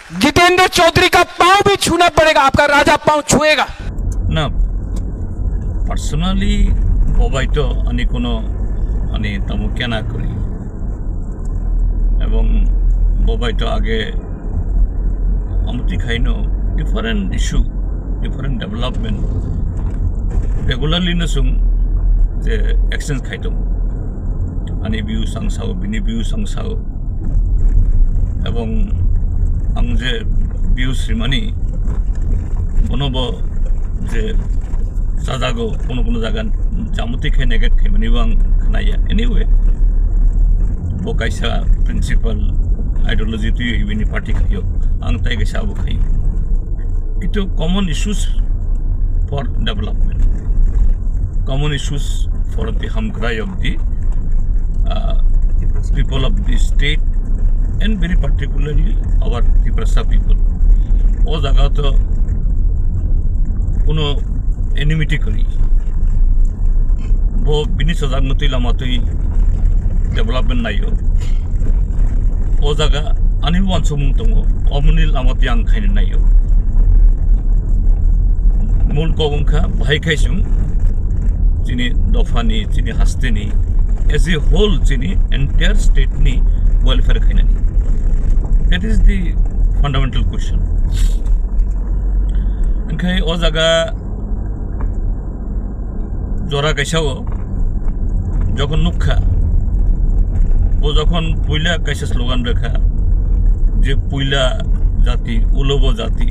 जितेंद्र चौधरी का पांव भी छूना पड़ेगा, आपका राजा पांव छुएगा ना। पर्सनली बोबाई तो आनी कोनो आनी तामुकिया ना करी एवं बोबाई तो आगे आमती खाइनो डिफरेंट इशू डिफरेंट डेवलपमेंट रेगुलारली नसुं जे एक्सचेंज खाइतो आनी बिउ सांसाओ बिनि बिउ सांसाओ एवं आं जे बिउ श्रीमानी बनबो जे जाजागो कोनो जागान जामुति खाइ नेगेट खाइ मनिबो आं खोनाया एनीवे बो कायसा प्रिन्सिपल आइडियोलॉजी तो बिनि पार्टी खायो आं ताइ गैसाबो खायो किन्तु common issues for development common issues for the Hamkrai of the people of the state and very particularly our Tiprasa people. वो जगह तो उन्हों enmity करी वो बिनी सजागमती लामातुई development नहीं हो वो जगह अनिवार्य सुमुंग तंगो अमुनी लामाती आंग खाने नहीं हो मूल कोगुंखा भाई खाइसुं चीनी दफानी चीनी हस्तेनी एज ए होल चीनी एंटायर स्टेट नी वेलफेयर खाइनानी that is the fundamental question ओंखाय ओ जागा जरा कैसाओ जखन नुखा वो जखन पुइला कैसा स्लोगान रेखा जे पुइला जाति उलोबो जाति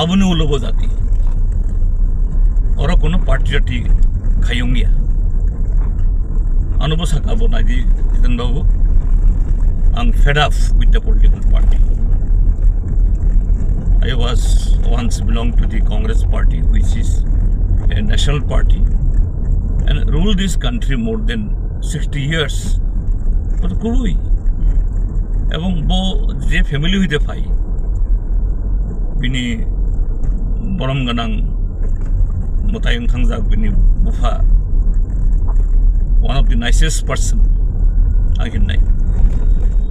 अबुनी उलोबो जाति और कोनो पार्टी खायोंगिया अनुभव साकाबो नाजी जितन बाबू आं fed up with the political party. I was once belonged to the Congress party, which is a national party and ruled this country more than 60 years. But कोई एवं वो जे फैमिली हुई देखाई बिनी बरम गनांग Mutayung Thangzak Bini Bufa, one of the nicest person. Again,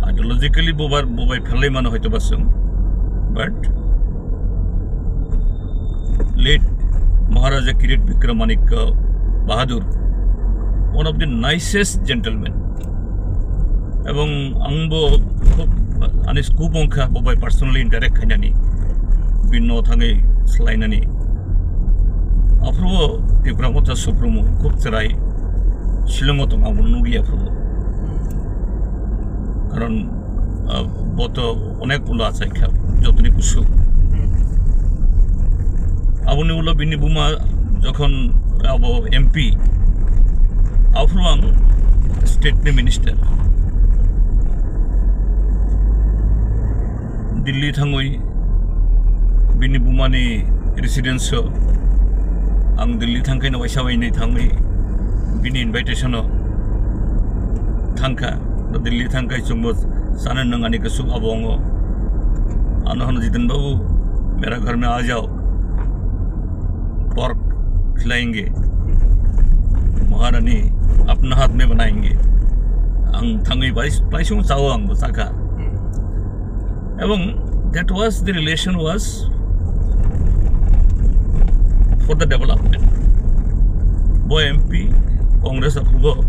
ideologically, Bobai Peleman of Hitobasum, but late Maharaja Kirit Vikramanik Bahadur, one of the nicest gentlemen. Among Angbo and his Kubonka, Bobai personally interact Kanani, Bino Tangi Slainani. Approvo Tipramota Supremo, Kupterai, Shilomotum Abunugi approvo. Karan Boto Onekula Saika, Jotuni Kusu Abunula Binibuma, Jokon Abo MP, Afruang State Minister Dilli Tangoi Binibumani Residence. Ang Delhi thangkai na waisawai nei thangi bini invitation o thangka na Delhi thangkai chungbo sanan nangani ka suk abongo ano hano जितन बाबू मेरा घर में आ जाओ pork खिलाएंगे महारानी अपना हाथ में बनाएंगे ang thangi paisung sawo ang saka एवं that was the relation was for the development. Boy MP, Congress approval,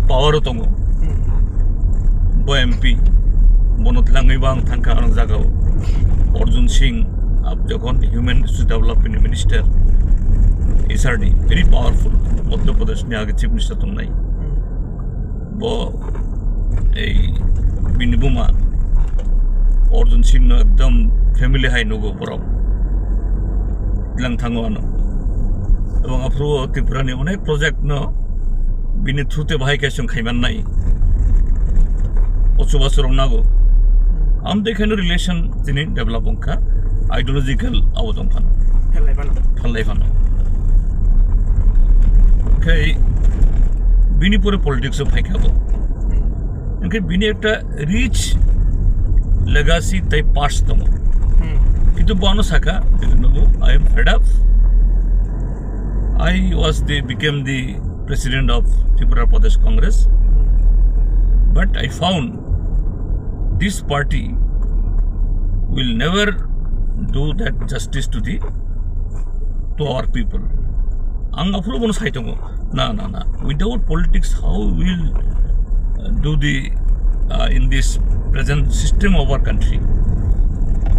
power tongo. Boy MP, Bonotlangi Bang Tanka Zagao, Arjun Singh, Abjakon, Human Resources Development Minister, SRD, very powerful. Madhya Pradesh Niaga Chief Minister Tumnai. Bo a Binibuma, Arjun Singh, Dum family high no go for Lang Tangoano. এবং approve ত্রিপুরানি অনেক project ন বিনি থ্রুতে ভাই কেসং খাইমান নাই 5 বছর নাগো আম দেখানো relation যিনি ডেভেলপ অংখা আইডিওলজিক্যাল আবদং ফান ফালাই ফান খাই বিনি পরে পলিটিক্স ফাইখাবো এনকে বিনি একটা রিচ লেগাসি তাই পাস তম কিন্তু বনো সাকা I am fed up I became the president of Tripura Pradesh Congress, but I found this party will never do that justice to our people. Ang apro bono sai tongo na without politics how will do the in this present system of our country.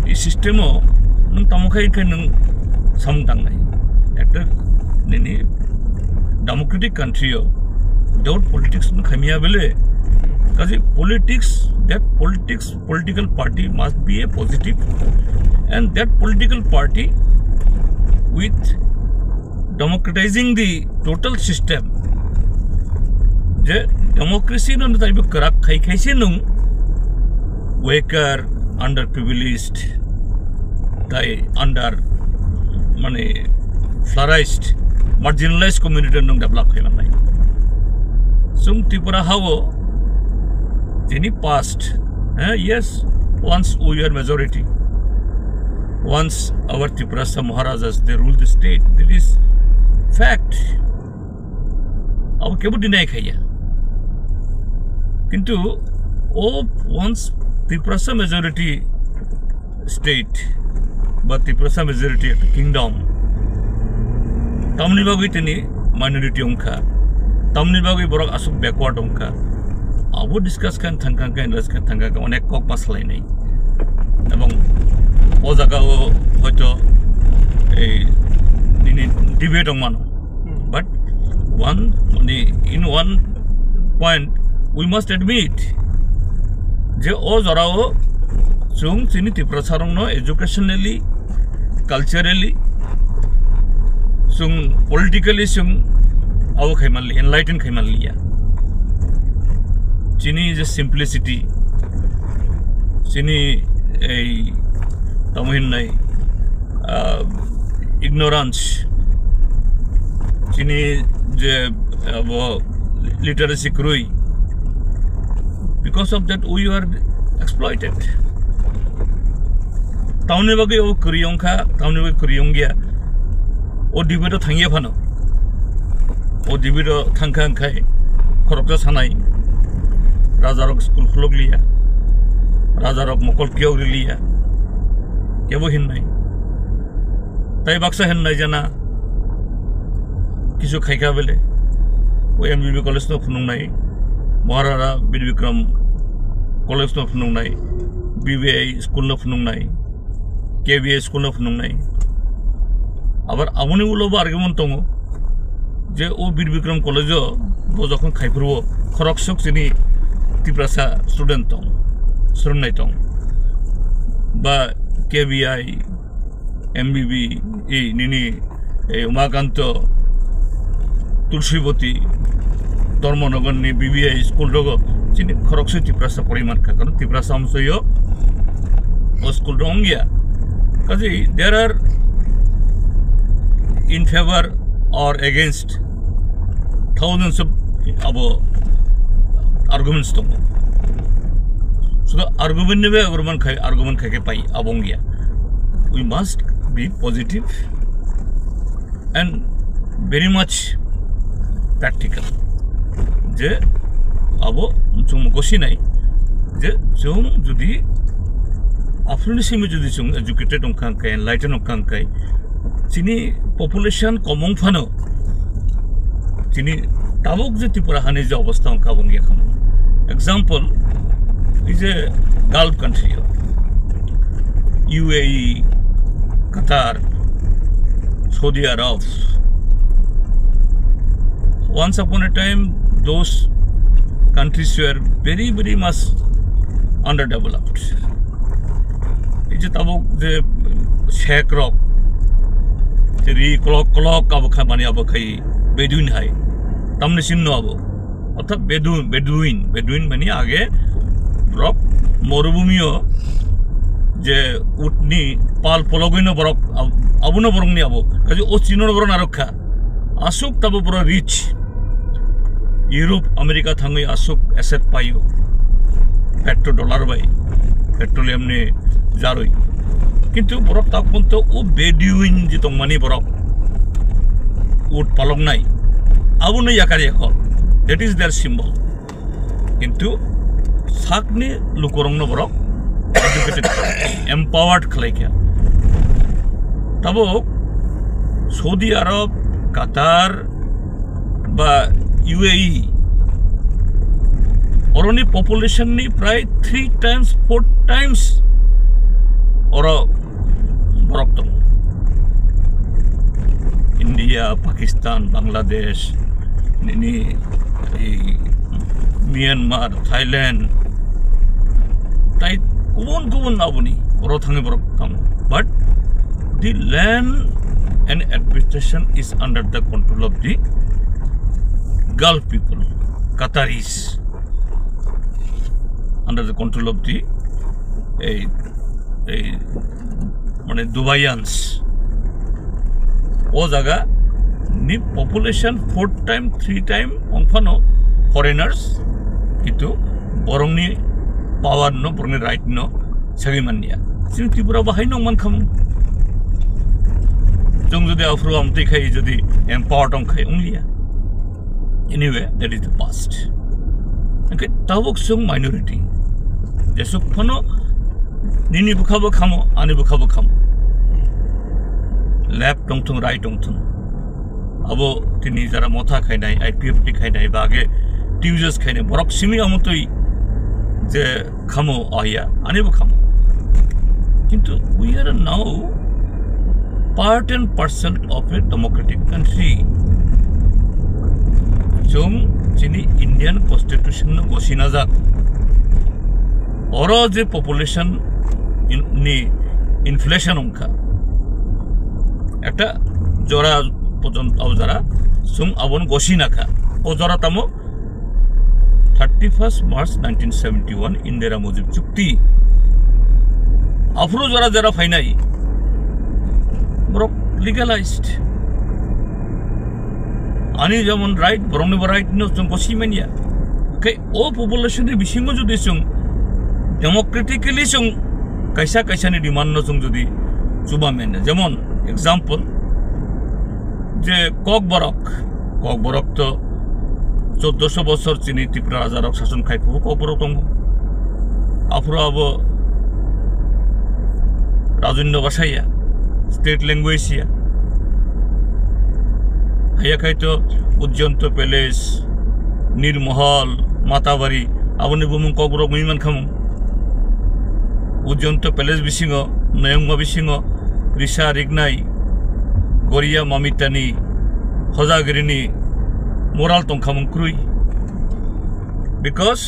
This system o nung tamukai kai nung samtang nai একটা nini democratic country o without politics nung khamia bele kaje political party must be a positive, and that political party with democratizing the total system je democracy no type of karak khai se nung weaker, underprivileged, tai under mane flourished, marginalized community nung develop khai nai sung Tripura hawo any past yes, once we are majority, once our Tripurasa Maharajas they rule the state, that is fact. Ab kebu deny khaya kintu once Tripurasa majority state but Tripurasa majority kingdom tamni bagui tini minority ongkha tamni bagui borok asuk backward ongkha abo discuss kan thangkang kan discuss thangkang onek kok paslai nai ebong o jaga o hoyto ei nini debate ong mano but in one point we must admit je o jarao chung chini Tripura sarong no educationally, culturally, chung politically chung abo khaimalli enlightened khaimalli ya chini is a simplicity chini ei tamuhin nai ignorance chini je abo literacy krui, because of that we are exploited. Taune bagi o kriyong kha taune bagi kriyong gya o dibido thangiya phano o dibido thangkhang khai khorokta sanai rajarok school khulok liya rajarok mokol kiyog liya kebo hin nai tai baksa hin nai jana kisu khaika bele o MBB college no phunung nai Maharara Bir Vikram college no phunung nai BBI school no phunung nai KBA school no phunung nai abar amoni uloba argument tongo je o Bir Vikram college o bo jokhon khaipurbo khoroksok chini Tripurasa student tong nai tong ba KBI MBB ei nini ei Umakanto Tulsiboti Dormonogon ni BBI school rogo chini khorokse Tripurasa poriman ka karon Tripurasa amsoyo o school rongia kaje there are in favor or against thousands of abo arguments tongo so the argument nebe argument khai pai abongia we must be positive and very much practical je abo chung gosi nai je chung judi afruni simi judi chung educated ongkang kai enlightened ongkang kai chini population komong phano chini tabuk je Tripura hani je obostha ongka bongia kham example is a Gulf country UAE Qatar Saudi Arab once upon a time those countries were very much underdeveloped. Is it about the Sheikh Rock, the clock of Kamani Abakai, Bedouin High, Tamnisin Novo, or the Bedouin Mani Age, Rock, Morubumio, the Utni, Pal Pologino Borok, Abuna Boroniabo, because you Ochino Boronaroka, Asuk Tabopro rich. Europe, America thangi asuk asset payo $1 by petroleum ne jaroi kintu borok takpon to o Bedouin jitong mani borok ut palong nai abu ne yakari ekho that is their symbol kintu sakni lukorong no borok educated empowered khalaikya tabo Saudi Arab Qatar ba UAE oroni population ni pray 3 times 4 times oro borokto India Pakistan Bangladesh ni Myanmar Thailand tai kubun abuni oro thangi borok kam but the land and administration is under the control of the Gulf people Qataris under the control of the mane Dubaians o jaga ni population 4 time 3 time onfano foreigners itu borongni power no borongni right no sagimania sing Tripura bahai no man kham jong jodi afro amti khai jodi empowered om khai unglia anyway that is the past okay tabuk sung minority jesuk phano nini bukhabo khamo ani bukhabo khamo left tongthung right tongthung abo tini jara motha khainai IPFT khainai bage tuesdays khainai borok simi amotoi je khamo aya ani bu khamo kintu we are now part and parcel of a democratic country jong chini Indian constitution no gosina jak oro je population ni inflation onka একটা জরা পর্যন্ত অবজারা sum আবন গসিনা খা ও জরা তামো 31st March 1971 Indira Mujib চুক্তি আফরো জরা জরা ফাইনাই Brock legalized আনি যেমন রাইট বরংনি রাইট নো সুম গসিমেনিয়া কে ও পপুলেশনের বিসিঙ্গ যদি সুম ডেমোক্রেটিক্যালি সুম কাইসা কাইসানি ডিমান্ড নো সুম যদি চুবা মেনে যেমন example যে ককবরক তো 1400 বছর চিনি ত্রিপুরা রাজারক শাসন খাইকো ককবরক দङ আফ্রো আবো রাজন্য ভাষাইয়া স্টেট ল্যাঙ্গুয়েজ ইয়া হাইয়া খাইতো উজ্জন্ত প্যালেস নির্মহল মাতাবাড়ি আবনি বুমুং ককবরক মুইমান খামু উজ্জন্ত palace বিসিङ নয়ংমা বিসিङ Risha Rignai, Goria Mamitani, Hozagirini, Moral Tonkamung Krui. Because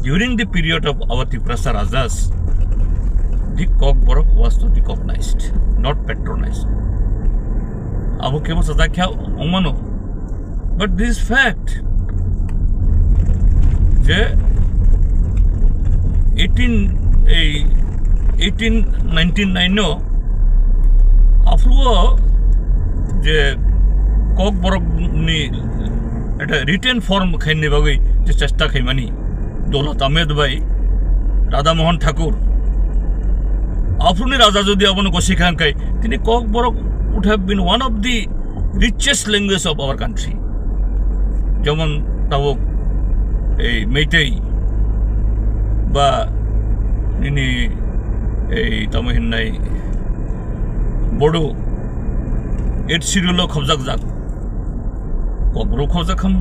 during the period of our Triprasa Rajas, the Kokborok was not recognized, not patronized. Abu Kemo Sadakya Omano. But this is fact. 1899 afro je kokborok ni eta written form khainne bagui je chesta khaimani Daulat Ahmed bhai Radha Mohan Thakur afro ni raja jodi abon gosi khan kai tini kokborok would have been one of the richest languages of our country jemon tabok ei Meitei ba ini এই তামহিন নাই বড় এট serial খবজাক জাক কবরো খবজাক খাম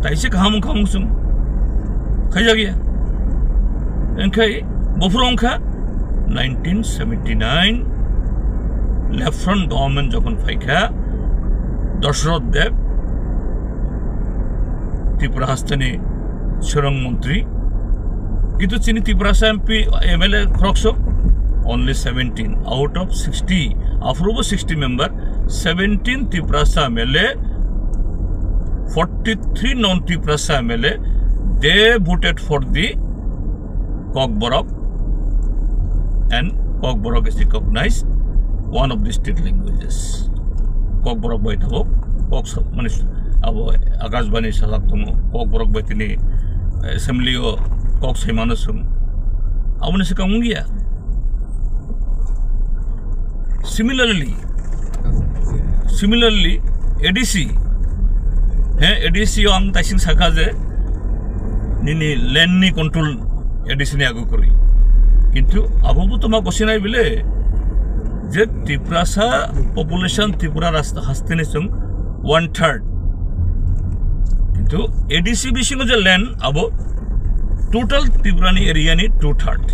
তাইসে খামু খামুসুম খাইজা গিয়া এনখাই বফরংখা 1979 left front government যখন ফাইখা দশরথ দেব ত্রিপুরা হাস্তানি সুরং মন্ত্রী কিন্তু চিনি ত্রিপুরা এমপি এমএলএ খরকসো only 17 out of 60 approval 60 member 17 Triprasa MLA 43 non Triprasa MLA they voted for the Kokborok and Kokborok is recognized one of the state languages Kokborok by Tabok Kok manis abo Akashbani Salaktomo Kokborok by tini assembly o Kok Saimanasum abone se kamungia Similarly, ADC, ADC ang tasing sakaje nini land ni control एडिशने आगु करी किंतु आबो तमा गसिनाय बिले जे त्रिपुरासा population Tripura रास्ता हस्तेने संग 1/3 किंतु ADC बिसिंग जे land आबो टोटल त्रिपुरानी एरिया नि 2/3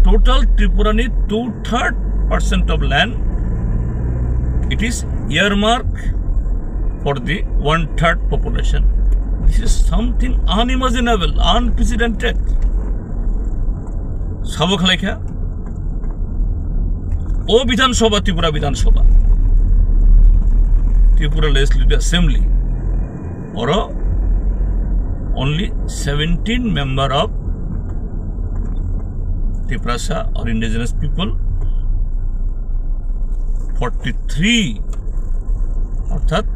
total त्रिपुरानी 2/3% of land it is earmarked for the 1/3 population. This is something unimaginable, unprecedented. Sabo khalekha O Bidhan Sabha Tripura Bidhan Sabha Tripura Legislative Assembly or only 17 member of Triprasa or indigenous people 43 अर्थात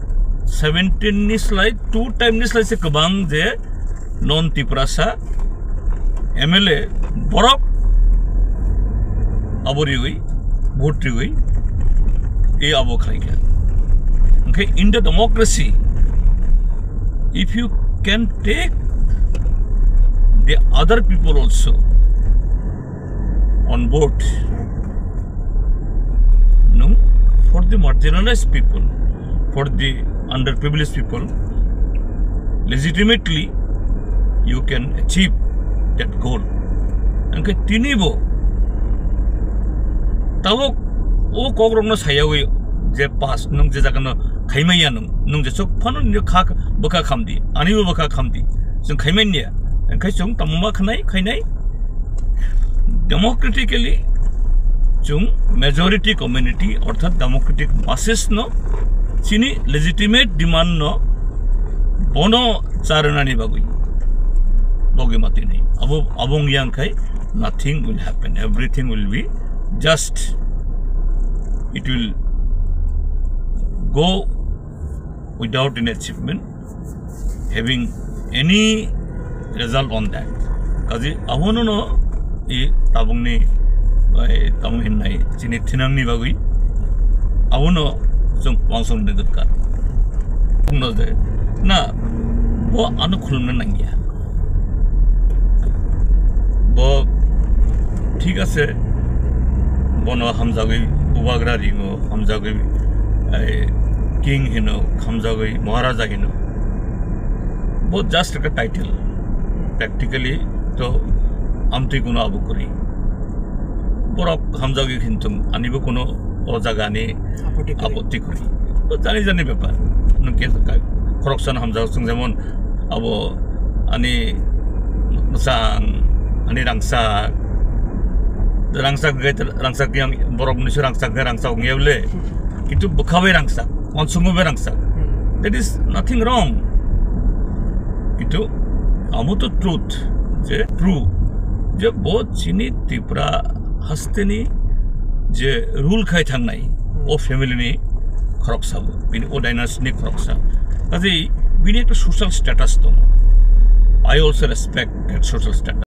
17 निस्लाय 2 time निस्लाय से कबां जे non त्रिपुरासा MLA बरक अबोरी हुई भोटरी हुई ये अबो खाएगा okay in the democracy if you can take the other people also on board no for the marginalized people for the underprivileged people legitimately you can achieve that goal okay tinibo tawo o kogromno sayawei je pass nung je jagan khaimaiya nung je sok phanu ni kha baka khamdi anibo baka khamdi jung khaimainnia enkai jung tamma khainai democratically jung majority community अर्थात democratic masses no chini legitimate demand no bono charana bagui mati nahi abong yang khai nothing will happen everything will be just it will go without any achievement having any result on that kaji abono no e tabung ni tabung hinnai chini thinang ni bagui abono jong wangsong de dukar no de na bo anukhulna nangya bo ঠিক আছে বনো হামজাগৈ উবাগ্রা রিঙো হামজাগৈ king Hino হামজাগৈ মহারাজা Hino वो just एक title practically तो आमती कोनो आबो करी बरक हामजागै खिन्थुम आनिबो कोनो ओ जागानि आपत्ति करी तो जानि ব্যাপার नके करप्शन हामजाग जों जेमन आबो आनि मोजां आनि rangsak yang borok nusu rangsak ngeule itu bekawe rangsak konsume rangsak that is nothing wrong itu amu to truth je true je bahut chini Tripura hasteni je rule khai thangnai o family ni khoroksa bini o dynasty ni khoroksa kaje bini ekta social status to I also respect that social status